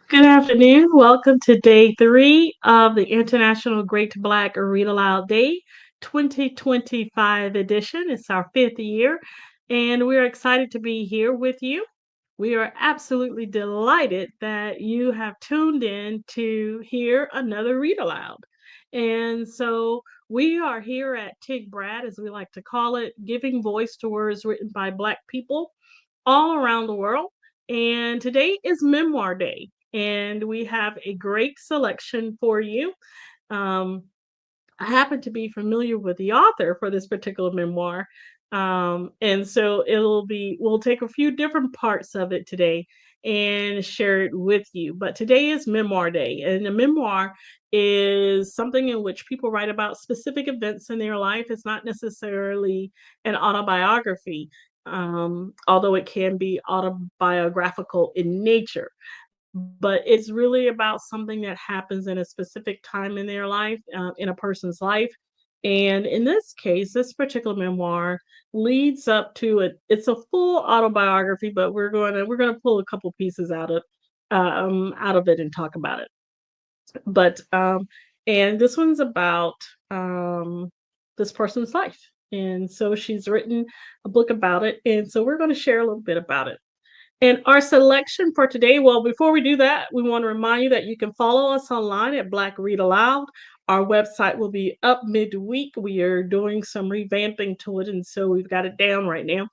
Good afternoon. Welcome to day three of the International Great Black Read Aloud Day 2025 edition. It's our fifth year, and we're excited to be here with you. We are absolutely delighted that you have tuned in to hear another read aloud. And so we are here at TIG Brad, as we like to call it, giving voice to words written by Black people all around the world. And today is Memoir Day, and we have a great selection for you. Um, I happen to be familiar with the author for this particular memoir. And so we'll take a few different parts of it today and share it with you. But today is Memoir Day, and a memoir is something in which people write about specific events in their life. It's not necessarily an autobiography, although it can be autobiographical in nature, but it's really about something that happens in a specific time in their life, in a person's life. And in this case, this particular memoir leads up to it. It's a full autobiography, but we're gonna pull a couple pieces out of it and talk about it. But and this one's about this person's life, and so she's written a book about it, and so we're going to share a little bit about it. And our selection for today, well, before we do that, we want to remind you that you can follow us online at Black Read Aloud. Our website will be up midweek. We are doing some revamping to it, and so we've got it down right now.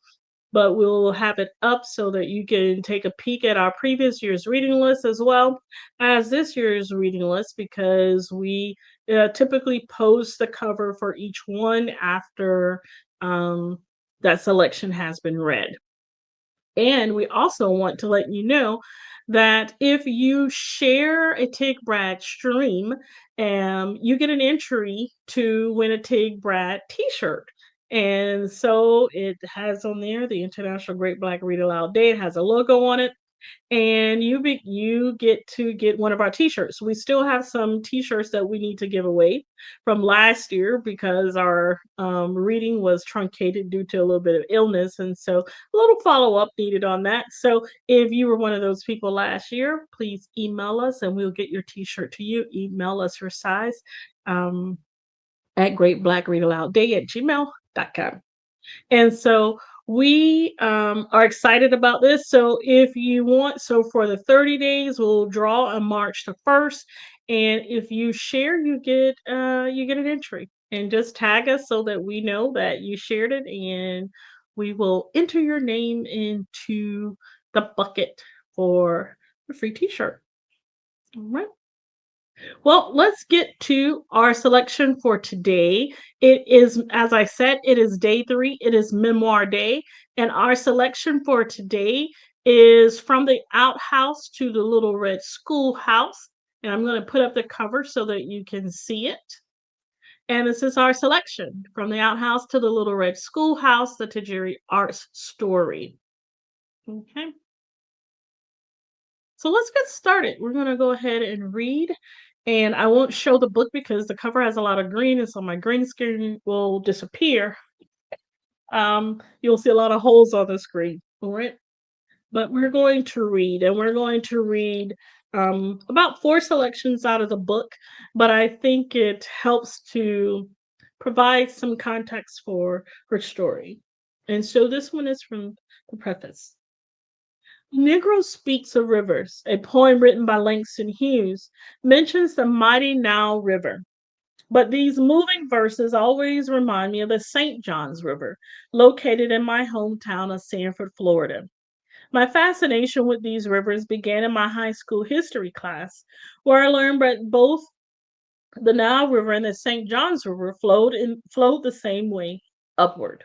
But we'll have it up so that you can take a peek at our previous year's reading list as well as this year's reading list, because we typically post the cover for each one after that selection has been read. And we also want to let you know that if you share a Tig Brad stream, you get an entry to win a Tig Brad t-shirt. And so it has on there the International Great Black Read Aloud Day. It has a logo on it, and you get to get one of our t-shirts. We still have some t-shirts that we need to give away from last year because our reading was truncated due to a little bit of illness, and so a little follow-up needed on that. So if you were one of those people last year, please email us and we'll get your t-shirt to you. Email us your size um, at greatblackreadaloudday@gmail.com. And so we are excited about this. So if you want, so for the 30 days, we'll draw on March the 1st. And if you share, you get an entry. And just tag us so that we know that you shared it, and we will enter your name into the bucket for a free t-shirt. All right. Well, let's get to our selection for today. It is, as I said, it is day three. It is Memoir Day. And our selection for today is From the Outhouse to the Little Red Schoolhouse. And I'm going to put up the cover so that you can see it. And this is our selection, From the Outhouse to the Little Red Schoolhouse, the Tajiri Arts Story. Okay. So let's get started. We're going to go ahead and read. And I won't show the book because the cover has a lot of green, and so my green screen will disappear. You'll see a lot of holes on the screen. All right. But we're going to read, and we're going to read about four selections out of the book. But I think it helps to provide some context for her story. And so this one is from the preface. Negro Speaks of Rivers, a poem written by Langston Hughes, mentions the mighty Nile River. But these moving verses always remind me of the St. Johns River, located in my hometown of Sanford, Florida. My fascination with these rivers began in my high school history class, where I learned that both the Nile River and the St. Johns River flowed the same way, upward.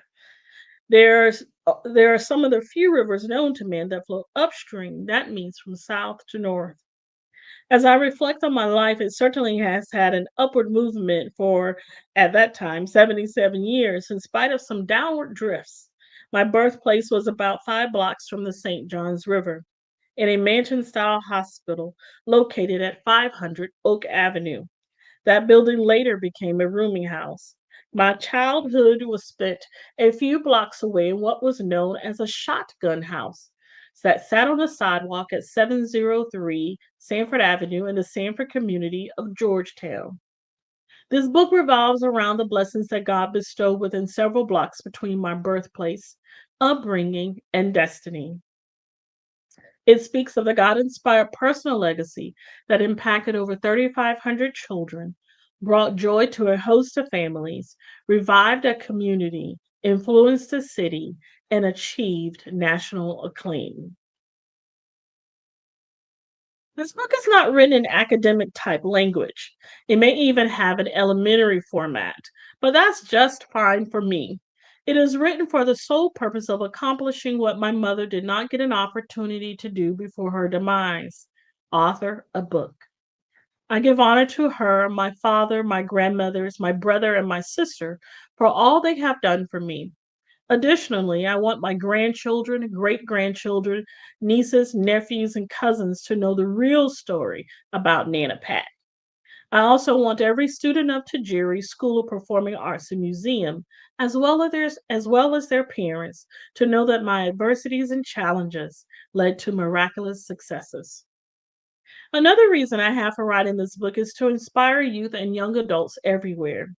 There are some of the few rivers known to men that flow upstream. That means from south to north. As I reflect on my life, it certainly has had an upward movement for, at that time, 77 years, in spite of some downward drifts. My birthplace was about 5 blocks from the St. Johns River, in a mansion style hospital located at 500 Oak Avenue. That building later became a rooming house. My childhood was spent a few blocks away in what was known as a shotgun house. that sat on the sidewalk at 703 Sanford Avenue in the Sanford community of Georgetown. This book revolves around the blessings that God bestowed within several blocks between my birthplace, upbringing, and destiny. It speaks of the God inspired personal legacy that impacted over 3,500 children, brought joy to a host of families, revived a community, influenced a city, and achieved national acclaim. This book is not written in academic type language. It may even have an elementary format, but that's just fine for me. It is written for the sole purpose of accomplishing what my mother did not get an opportunity to do before her demise: author a book. I give honor to her, my father, my grandmothers, my brother, and my sister for all they have done for me. Additionally, I want my grandchildren, great grandchildren, nieces, nephews, and cousins to know the real story about Nana Pat. I also want every student of Tajiri School of Performing Arts and Museum, as well as their parents, to know that my adversities and challenges led to miraculous successes. Another reason I have for writing this book is to inspire youth and young adults everywhere.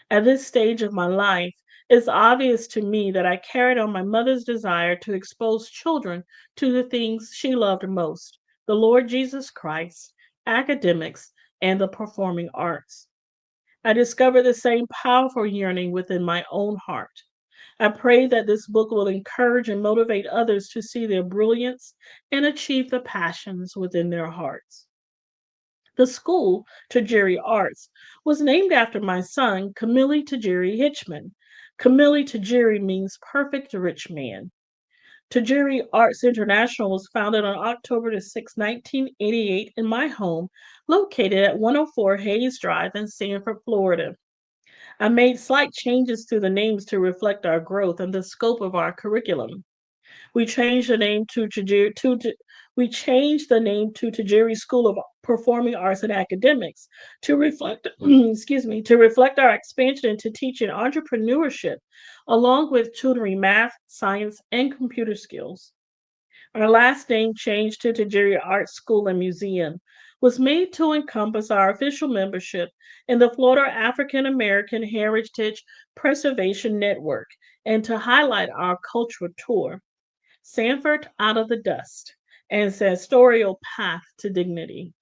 At this stage of my life, it's obvious to me that I carried on my mother's desire to expose children to the things she loved most: the Lord Jesus Christ, academics, and the performing arts. I discovered the same powerful yearning within my own heart. I pray that this book will encourage and motivate others to see their brilliance and achieve the passions within their hearts. The school, Tajiri Arts, was named after my son, Camille Tajiri Hitchman. Camille Tajiri means perfect rich man. Tajiri Arts International was founded on October 6, 1988, in my home, located at 104 Hayes Drive in Sanford, Florida. I made slight changes to the names to reflect our growth and the scope of our curriculum. We changed the name to Tajiri we changed the name to Tajiri School of Performing Arts and Academics to reflect to reflect our expansion into teaching entrepreneurship along with tutoring math, science, and computer skills. Our last name change to Tajiri Art School and Museum was made to encompass our official membership in the Florida African American Heritage Preservation Network and to highlight our cultural tour, Sanford Out of the Dust, and Sensorial Path to Dignity.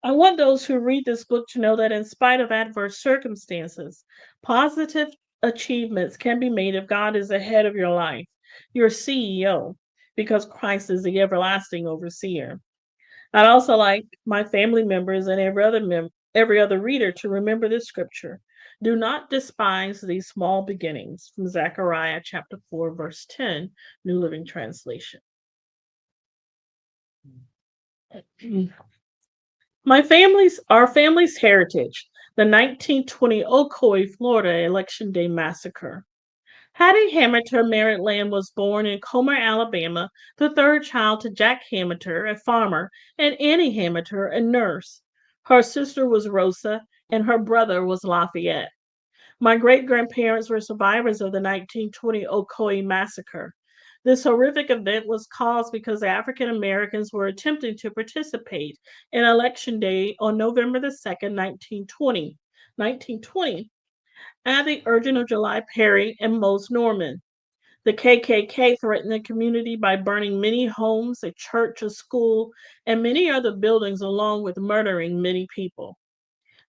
I want those who read this book to know that in spite of adverse circumstances, positive achievements can be made if God is ahead of your life, your CEO, because Christ is the everlasting overseer. I'd also like my family members and every other reader to remember this scripture. Do not despise these small beginnings, from Zechariah chapter 4, verse 10, New Living Translation. Our family's heritage, the 1920 Ocoee, Florida Election Day Massacre. Hattie Hamilton Merritt Land was born in Comer, Alabama, the third child to Jack Hamilton, a farmer, and Annie Hamilton, a nurse. Her sister was Rosa, and her brother was Lafayette. My great grandparents were survivors of the 1920 Ocoee Massacre. This horrific event was caused because African Americans were attempting to participate in Election Day on November 2nd, 1920, at the urging of July Perry and Mose Norman. The KKK threatened the community by burning many homes, a church, a school, and many other buildings, along with murdering many people.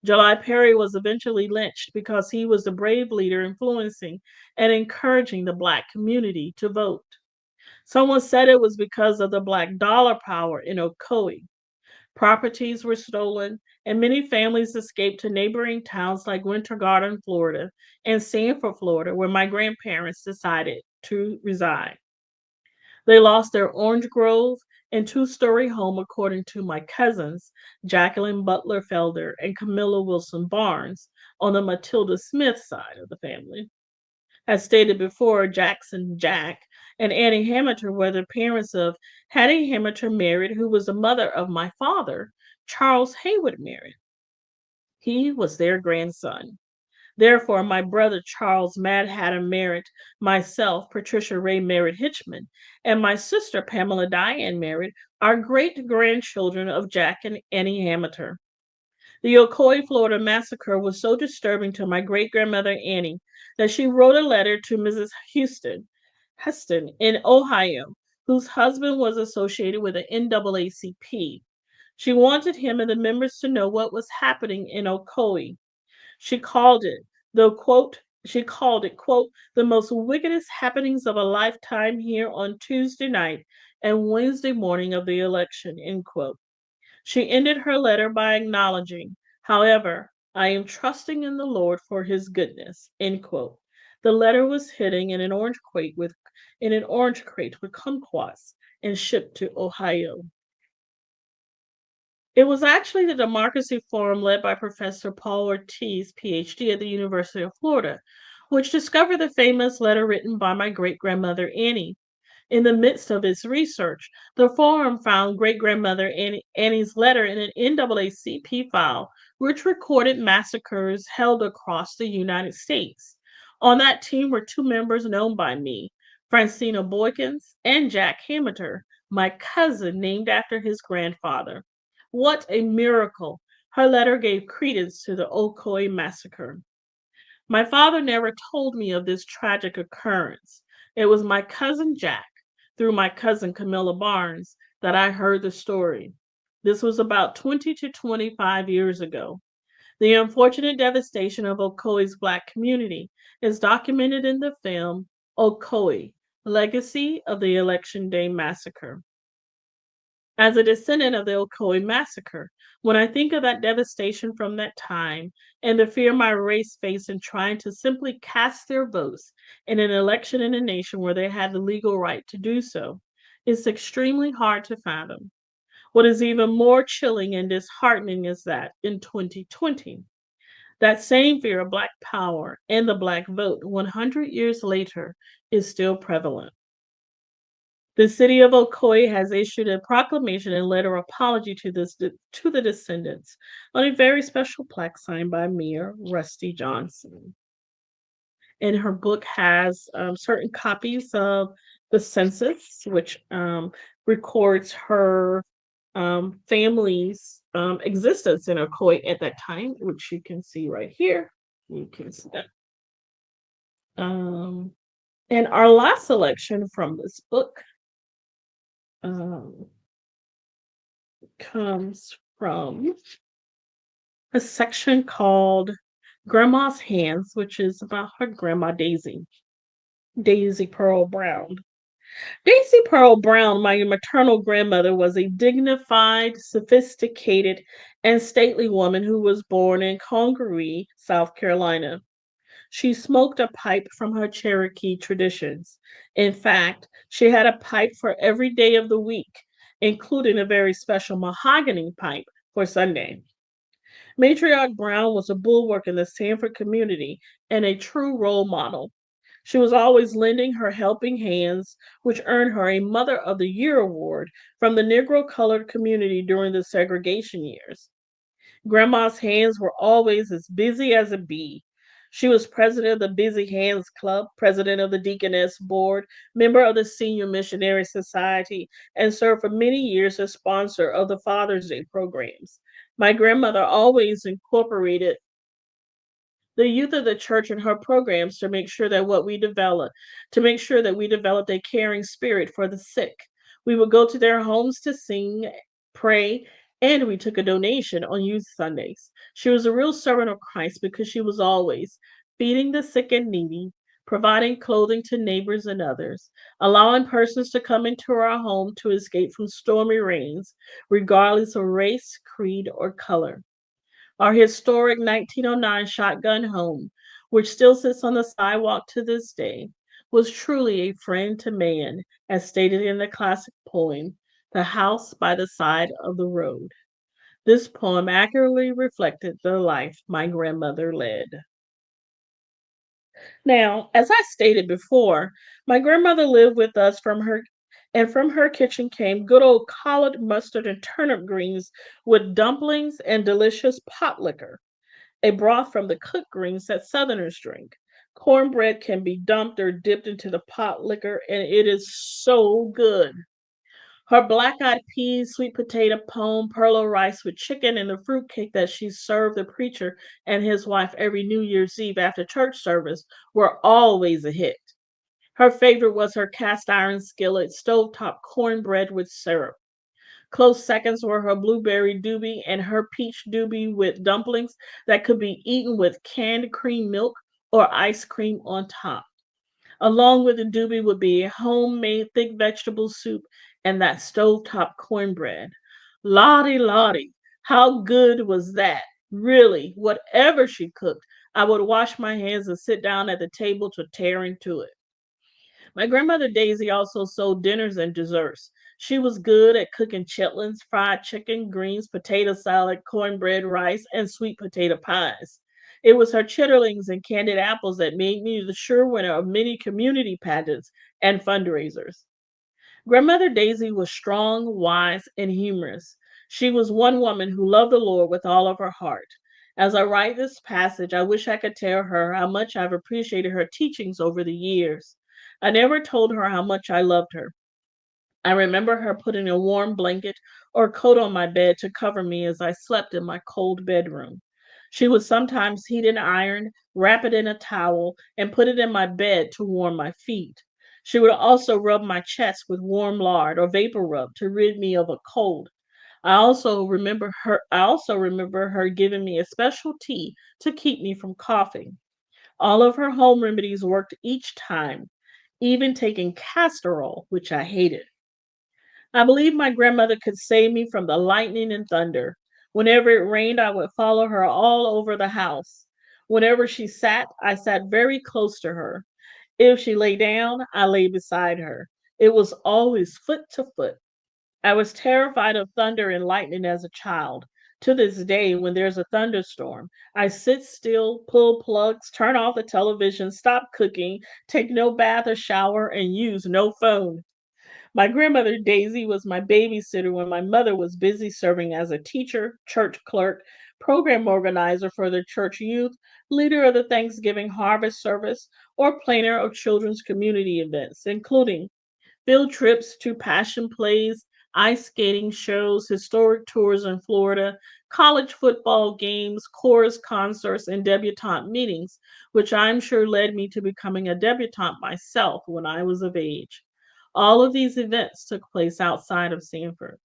July Perry was eventually lynched because he was a brave leader influencing and encouraging the Black community to vote. Someone said it was because of the Black dollar power in Ocoee. Properties were stolen, and many families escaped to neighboring towns like Winter Garden, Florida, and Sanford, Florida, where my grandparents decided to reside. They lost their orange grove and two-story home, according to my cousins, Jacqueline Butler Felder and Camilla Wilson Barnes, on the Matilda Smith side of the family. As stated before, Jackson Jack and Annie Hamilton were the parents of Hattie Hamilton Merritt, who was the mother of my father, Charles Haywood Merritt. He was their grandson. Therefore, my brother Charles Mad Hatter Merritt, myself, Patricia Ray Merritt Hitchman, and my sister Pamela Diane Merritt are great grandchildren of Jack and Annie Hamilton. The Ocoee, Florida massacre was so disturbing to my great grandmother Annie that she wrote a letter to Mrs. Heston in Ohio, whose husband was associated with the NAACP. She wanted him and the members to know what was happening in Ocoee. She called it quote, the most wickedest happenings of a lifetime here on Tuesday night and Wednesday morning of the election, end quote. She ended her letter by acknowledging, however, I am trusting in the Lord for his goodness, end quote. The letter was hidden in an orange crate with kumquats and shipped to Ohio. It was actually the Democracy Forum led by Professor Paul Ortiz, PhD at the University of Florida, which discovered the famous letter written by my great grandmother Annie. In the midst of its research, the forum found great grandmother Annie's letter in an NAACP file, which recorded massacres held across the United States. On that team were two members known by me, Francina Boykins and Jack Hamilton, my cousin named after his grandfather. What a miracle! Her letter gave credence to the Ocoee massacre. My father never told me of this tragic occurrence. It was my cousin Jack, through my cousin Camilla Barnes, that I heard the story. This was about 20 to 25 years ago. The unfortunate devastation of Ocoee's Black community is documented in the film Ocoee, Legacy of the Election Day Massacre. As a descendant of the Ocoee Massacre, when I think of that devastation from that time and the fear my race faced in trying to simply cast their votes in an election in a nation where they had the legal right to do so, it's extremely hard to fathom. What is even more chilling and disheartening is that in 2020, that same fear of Black power and the Black vote 100 years later is still prevalent. The city of Ocoee has issued a proclamation and letter of apology to the descendants on a very special plaque signed by Mayor Rusty Johnson. And her book has certain copies of the census, which records her family's existence in Ocoee at that time, which you can see right here. You can see that. And our last selection from this book um, comes from a section called Grandma's Hands, which is about her grandma Daisy, Daisy Pearl Brown. Daisy Pearl Brown, my maternal grandmother, was a dignified, sophisticated, and stately woman who was born in Congaree, South Carolina. She smoked a pipe from her Cherokee traditions. In fact, she had a pipe for every day of the week, including a very special mahogany pipe for Sunday. Matriarch Brown was a bulwark in the Sanford community and a true role model. She was always lending her helping hands, which earned her a Mother of the Year award from the Negro colored community during the segregation years. Grandma's hands were always as busy as a bee. She was president of the Busy Hands Club, president of the Deaconess Board, member of the Senior Missionary Society, and served for many years as sponsor of the Father's Day programs. My grandmother always incorporated the youth of the church in her programs to make sure that we developed a caring spirit for the sick. We would go to their homes to sing, pray, and we took a donation on youth Sundays. She was a real servant of Christ because she was always feeding the sick and needy, providing clothing to neighbors and others, allowing persons to come into our home to escape from stormy rains, regardless of race, creed, or color. Our historic 1909 shotgun home, which still sits on the sidewalk to this day, was truly a friend to man, as stated in the classic poem, The House by the Side of the Road. This poem accurately reflected the life my grandmother led. Now, as I stated before, my grandmother lived with us from her kitchen came good old collard mustard and turnip greens with dumplings and delicious pot liquor. a broth from the cooked greens that Southerners drink. Cornbread can be dumped or dipped into the pot liquor, and it is so good. Her black eyed peas, sweet potato pone, perlo rice with chicken, and the fruitcake that she served the preacher and his wife every New Year's Eve after church service were always a hit. Her favorite was her cast iron skillet stovetop cornbread with syrup. Close seconds were her blueberry doobie and her peach doobie with dumplings that could be eaten with canned cream milk or ice cream on top. Along with the doobie would be a homemade thick vegetable soup and that stovetop cornbread. Lottie Lottie, how good was that? Really, whatever she cooked, I would wash my hands and sit down at the table to tear into it. My grandmother Daisy also sold dinners and desserts. She was good at cooking chitlins, fried chicken, greens, potato salad, cornbread, rice, and sweet potato pies. It was her chitterlings and candied apples that made me the sure winner of many community pageants and fundraisers. Grandmother Daisy was strong, wise, and humorous. She was one woman who loved the Lord with all of her heart. As I write this passage, I wish I could tell her how much I've appreciated her teachings over the years. I never told her how much I loved her. I remember her putting a warm blanket or coat on my bed to cover me as I slept in my cold bedroom. She would sometimes heat an iron, wrap it in a towel, and put it in my bed to warm my feet. She would also rub my chest with warm lard or vapor rub to rid me of a cold. I also remember her giving me a special tea to keep me from coughing. All of her home remedies worked each time, even taking castor oil, which I hated. I believe my grandmother could save me from the lightning and thunder. Whenever it rained, I would follow her all over the house. Whenever she sat, I sat very close to her. If she lay down, I lay beside her. It was always foot to foot. I was terrified of thunder and lightning as a child. To this day, when there's a thunderstorm, I sit still, pull plugs, turn off the television, stop cooking, take no bath or shower, and use no phone. My grandmother Daisy was my babysitter when my mother was busy serving as a teacher, church clerk, program organizer for the church youth, leader of the Thanksgiving harvest service, or planner of children's community events, including field trips to passion plays, ice skating shows, historic tours in Florida, college football games, chorus concerts, and debutante meetings, which I'm sure led me to becoming a debutante myself when I was of age. All of these events took place outside of Sanford.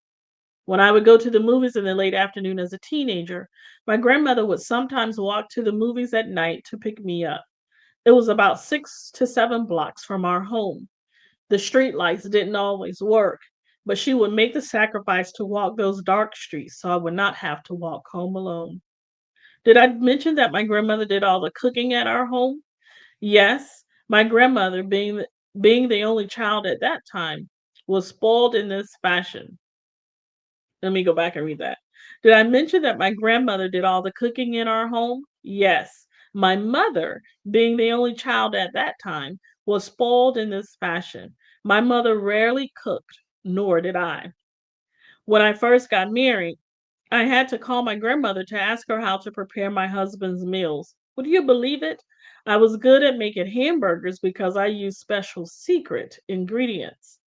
When I would go to the movies in the late afternoon as a teenager, my grandmother would sometimes walk to the movies at night to pick me up. It was about 6 to 7 blocks from our home. The street lights didn't always work, but she would make the sacrifice to walk those dark streets so I would not have to walk home alone. Did I mention that my grandmother did all the cooking at our home? Yes, my grandmother, being the only child at that time, was spoiled in this fashion. Let me go back and read that. Did I mention that my grandmother did all the cooking in our home? Yes. My mother, being the only child at that time, was spoiled in this fashion. My mother rarely cooked, nor did I. When I first got married, I had to call my grandmother to ask her how to prepare my husband's meals. Would you believe it? I was good at making hamburgers because I used special secret ingredients.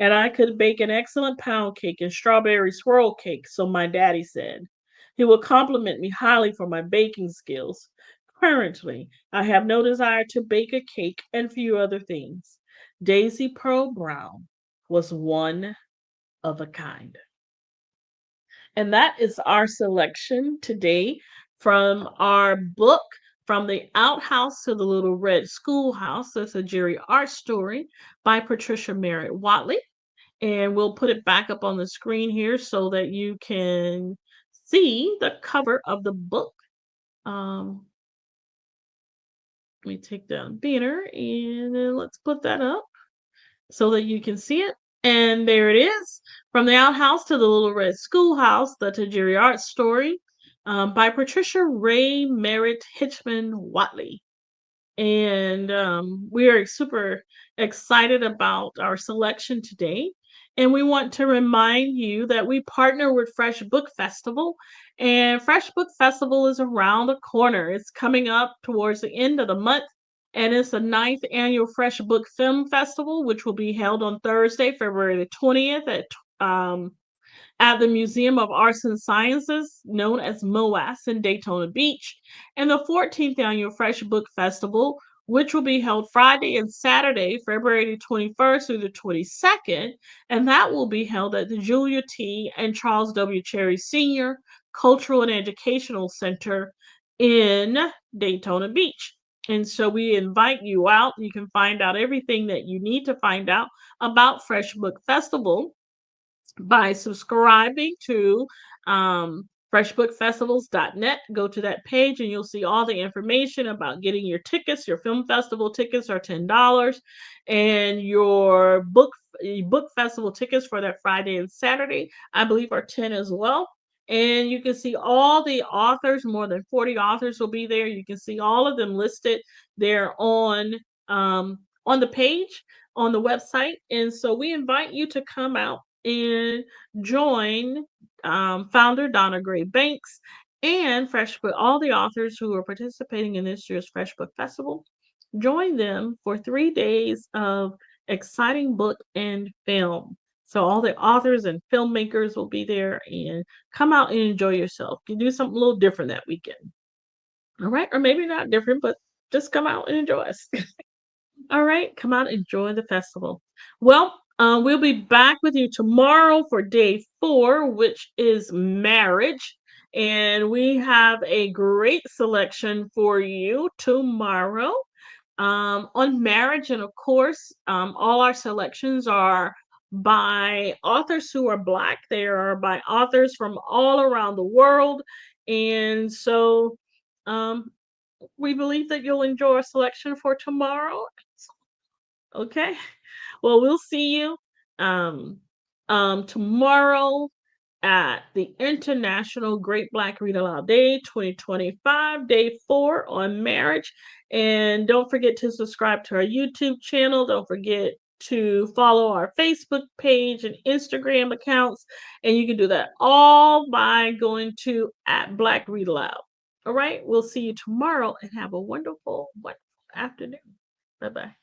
And I could bake an excellent pound cake and strawberry swirl cake, so my daddy said. He would compliment me highly for my baking skills. Currently, I have no desire to bake a cake and few other things. Daisy Pearl Brown was one of a kind. And that is our selection today from our book, From the Outhouse to the Little Red Schoolhouse. That's a Jerry art story by Patricia Merritt Whatley. And we'll put it back up on the screen here so that you can see the cover of the book. Um, Let me take down banner and then let's put that up so that you can see it. And there it is. From the Outhouse to the Little Red Schoolhouse, the Tajiri Art Story by Patricia Ray Merritt Hitchman Watley. And we are super excited about our selection today. And we want to remind you that we partner with Fresh Book Festival, and Fresh Book Festival is around the corner. It's coming up towards the end of the month, and it's the ninth annual Fresh Book Film Festival, which will be held on Thursday, February the 20th um, at the Museum of Arts and Sciences, known as MOAS in Daytona Beach, and the 14th annual Fresh Book Festival, which will be held Friday and Saturday, February the 21st through the 22nd, and that will be held at the Julia T. and Charles W. Cherry Sr. Cultural and Educational Center in Daytona Beach. And so we invite you out. You can find out everything that you need to find out about Fresh Book Festival by subscribing to freshbookfestivals.net. Go to that page and you'll see all the information about getting your tickets. Your film festival tickets are $10, and your book festival tickets for that Friday and Saturday, I believe, are 10 as well. And you can see all the authors, more than 40 authors will be there. You can see all of them listed there on the page on the website. And so we invite you to come out and join founder Donna Gray Banks and Fresh Book, all the authors who are participating in this year's Fresh Book Festival. Join them for 3 days of exciting book and film. So all the authors and filmmakers will be there, and come out and enjoy yourself. You do something a little different that weekend. All right. Or maybe not different, but just come out and enjoy us. All right, come out, enjoy the festival. Well, we'll be back with you tomorrow for day 4, which is marriage. And we have a great selection for you tomorrow on marriage. And of course, all our selections are by authors who are Black. They are by authors from all around the world. And so um, we believe that you'll enjoy our selection for tomorrow. Okay. Well, we'll see you um, tomorrow at the International Great Black Read Aloud Day 2025, day 4 on marriage. And don't forget to subscribe to our YouTube channel. Don't forget to follow our Facebook page and Instagram accounts. And you can do that all by going to at Black Read Aloud. All right. We'll see you tomorrow and have a wonderful, wonderful afternoon. Bye bye.